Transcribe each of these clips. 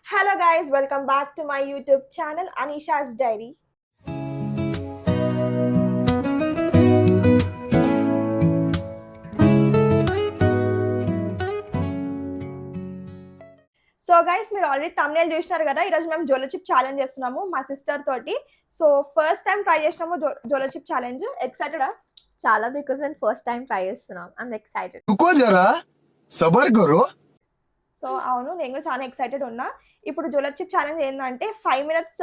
Hello guys, welcome back to my YouTube channel Anisha's Diary. So guys మీరు already thumbnail చూసినారు కదా. ఈరోజు మేము జోలో చిప్ ఛాలెంజ్ చేస్తున్నాము మా సిస్టర్ తోటి. సో ఫస్ట్ టైం ట్రై చేసినాము జోలో చిప్ ఛాలెంజ్. ఎక్సైటెడా? చాలా, బికాజ్ నేను ఫస్ట్ టైం ట్రై చేస్తున్నాం. I'm excited. रुको जरा सबर करो. సో అవును, నేను కూడా చాలా ఎక్సైటెడ్ ఉన్నా. ఇప్పుడు జోలో చిప్ ఛాలెంజ్ ఏంటంటే 5 minutes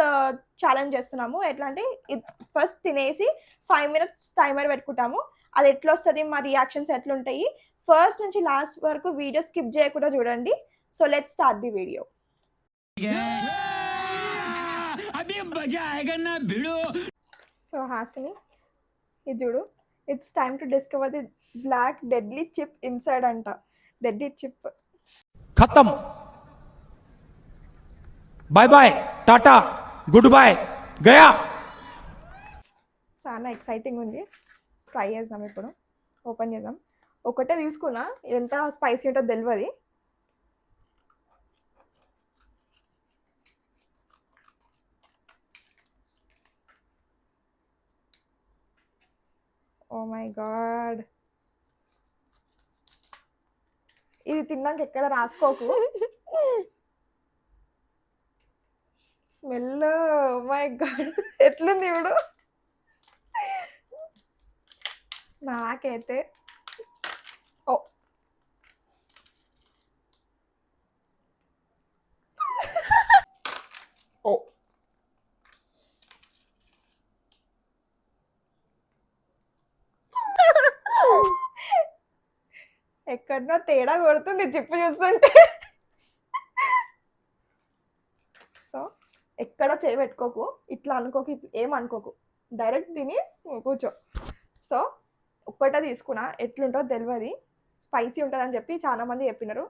ఛాలెంజ్ చేస్తున్నాము. ఎట్లా అంటే ఫస్ట్ తినేసి 5 minutes టైమర్ పెట్టుకుంటాము. అది ఎట్లా వస్తుంది, మా రియాక్షన్స్ ఎట్లుంటాయి, ఫస్ట్ నుంచి లాస్ట్ వరకు వీడియో స్కిప్ చేయకుండా చూడండి. So let's start the video. So Hasini, ఇది చూడు. It's time to discover the black deadly chip inside అంట. డెడ్లీ చిప్ खत्म, बाय बाय, टाटा, गुड बाय, गया. చాలా ఎక్సైటింగ్ ఉంది. ట్రై చేద్దాం. ఇప్పుడు ఓపెన్ చేద్దాం. ఒకటే తీసుకున్నా, ఎంత స్పైసీ ఉంటుందో తెలియదు. ఓ మై గాడ్, ఇది తిన్నాక ఎక్కడ రాసుకోకు. స్మెల్, ఓ మై గాడ్, ఎట్లుంది ఇప్పుడు. నాకైతే ఓ ఓ ఎక్కడనో తేడా కొడుతుంది చిప్పు చూస్తుంటే. సో ఎక్కడ చేయి పెట్టుకోకు, ఇట్లా అనుకోకు, ఏమనుకోకు, డైరెక్ట్ తిని కూర్చో. సో ఒక్కటే తీసుకున్నా, ఎట్లుంటుందో తెలియదు. స్పైసీ ఉంటుంది అని చెప్పి చాలా మంది చెప్పినారు.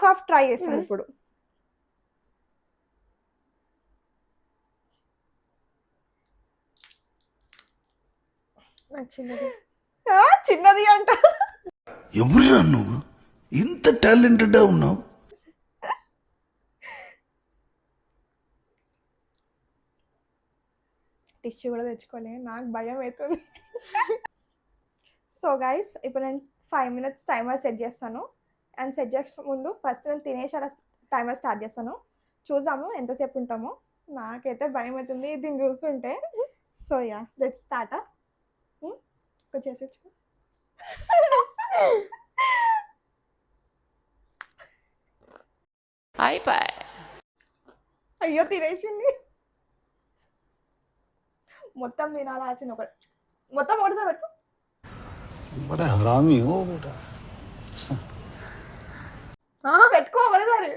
హాఫ్ ట్రై చేస్తాను ఇప్పుడు. చిన్నది అంట. ఎవరురా నువ్వు ఇంత టాలెంటెడ్ ఉన్నావు? టిష్యూ కూడా తెచ్చుకోలే, నాకు భయం అవుతుంది. సో గైస్, ఇప్పుడు నేను 5 minutes టైమర్ సెట్ చేస్తాను. అండ్ సెట్ చేసే ముందు ఫస్ట్ నేను తినేసి అలా టైమర్ స్టార్ట్ చేస్తాను. చూసాము ఎంతసేపు ఉంటామో. నాకైతే భయం అవుతుంది దీన్ని చూస్తుంటే. So yeah, let's start. చేసి అయ్యో తినేసింది. మొత్తం తినాల్సిన ఒక మొత్తం ఒకటిసారి పెట్టు. बड़ा हरामी हो बेटा. పెట్టుకో ఒకటిసారి.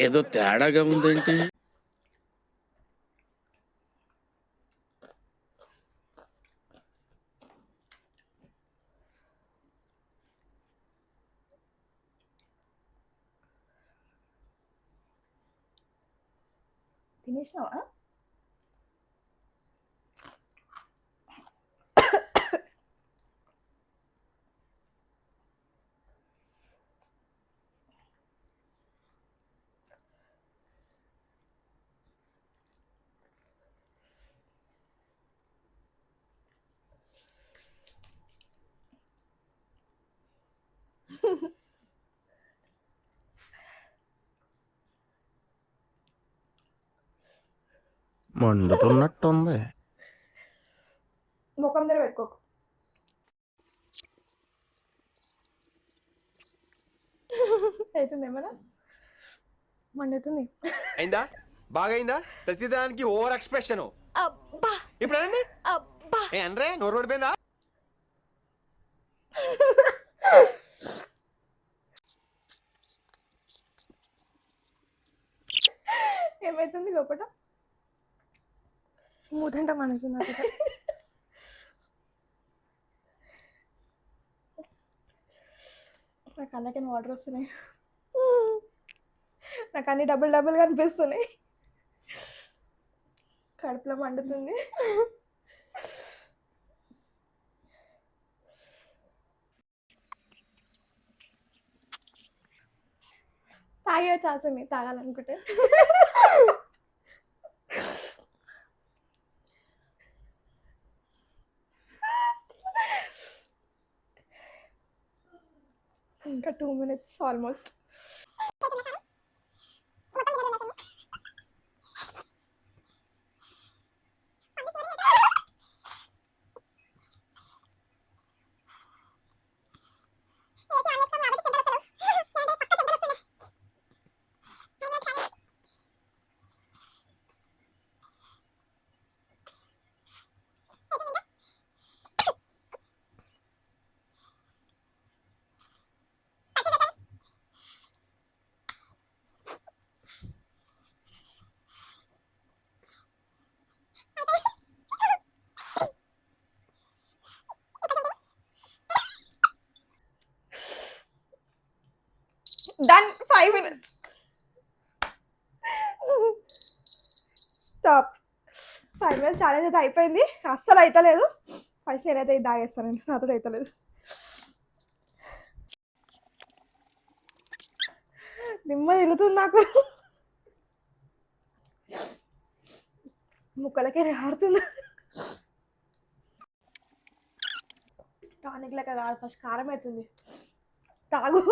ఏదో తేడాగా ఉందేంటి? తినేసినావా? మండుతున్నట్టుంది. ముఖం దగ్గర పెట్టుకోకు. అవుతుంది ఏమన్నా, మండుతుంది. అయిందా? బాగైందా? ప్రతిదానికి ఓవర్ ఎక్స్ప్రెషన్. ఇప్పుడు అనండి. అనరే, నోరు పడిపోయిందా? ఏమైతుంది లోపల? మూతంట మనసు నాకు. నా కళ్ళకి వాటర్ వస్తున్నాయి, నాకు అన్ని డబుల్ డబుల్గా అనిపిస్తున్నాయి, కడుపులో మండుతుంది. తాగే చాసని తాగాలనుకుంటే ఇంకా 2 minutes almost. Done. 5 minutes. Stop. 5 minutes challenge అయితే అయిపోయింది. అస్సలు అవుతలేదు. ఫస్ట్ నేనైతే ఇది తాగేస్తానండి, నాతో అవుతలేదు. నిమ్మ తిరుగుతుంది నాకు, ముక్కలకే ఆడుతుంది. టానిక్ లెక్క కాదు, ఫస్ట్ కారం అవుతుంది. తాగు.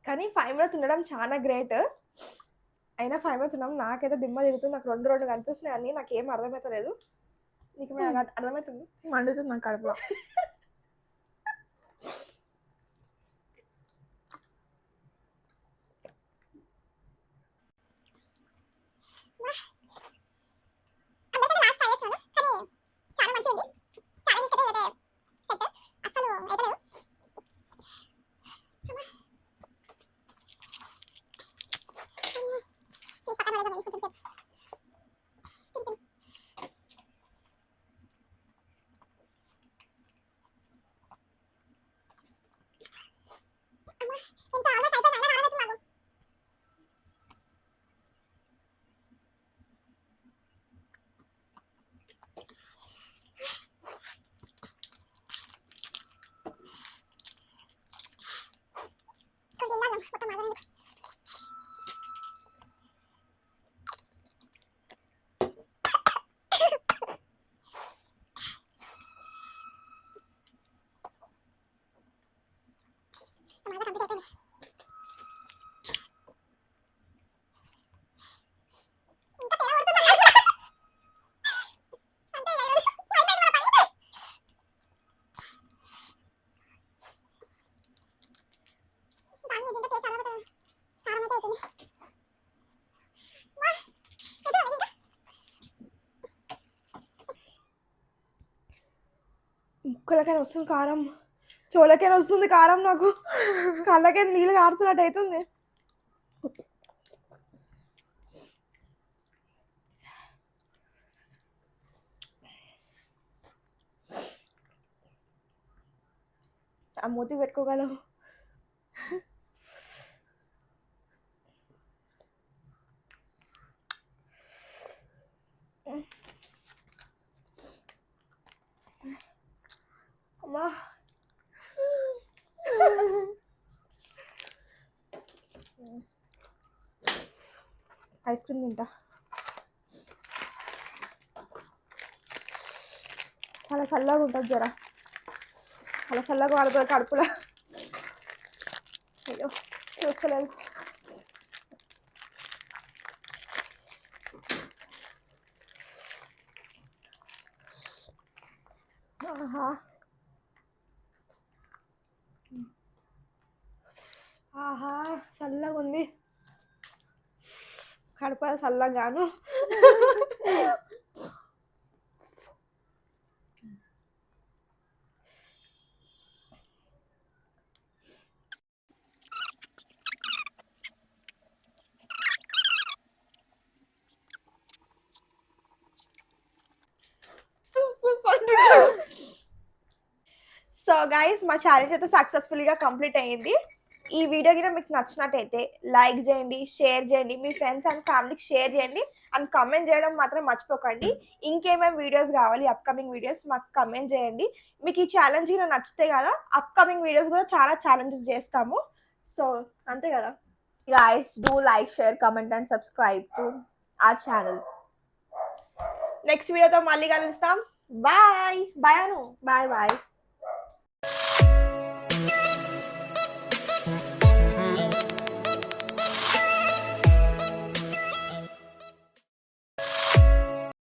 కానీ 5 minutes ఉండడం చాలా గ్రేట్. అయినా 5 minutes ఉండడం నాకైతే దిమ్మ తిరుగుతుంది. నాకు రెండు కనిపిస్తున్నాయి అన్నీ, నాకు ఏం అర్థమవుతలేదు. నీకు అర్థమవుతుంది? మండుతుంది నాకు కడుపులో. ముక్కలకైనా వస్తుంది కారం, చోలకైనా వస్తుంది కారం, నాకు కళ్ళకైనా నీళ్ళు కారుతున్నట్టు అవుతుంది. ఆ మూతి పెట్టుకోగలవు. అమ్మా, ఐస్ క్రీమ్ తింటా. చాలా చల్లగా ఉంటుంది, జర చాలా చల్లగా వాడుతుంది కడుపులో. అయ్యో చూస్తలేదు. ఆహా, ఆహా, చల్లగా ఉంది కడుపు, చల్లగాను. గైస్ మా ఛాలెంజ్ అయితే సక్సెస్ఫుల్గా కంప్లీట్ అయ్యింది. ఈ వీడియో కింద మీకు నచ్చినట్టయితే లైక్ చేయండి, షేర్ చేయండి, మీ ఫ్రెండ్స్ అండ్ ఫ్యామిలీకి షేర్ చేయండి అండ్ కమెంట్ చేయడం మాత్రం మర్చిపోకండి. ఇంకేమేమి వీడియోస్ కావాలి అప్కమింగ్ వీడియోస్ మాకు కమెంట్ చేయండి. మీకు ఈ ఛాలెంజ్ కింద నచ్చితే కదా అప్కమింగ్ వీడియోస్ కూడా చాలా ఛాలెంజెస్ చేస్తాము. సో అంతే కదా. Guys, do like, share, comment and subscribe to our channel. Next వీడియోతో మళ్ళీ కలుస్తాం. బాయ్ బాయ్ అను. Bye bye.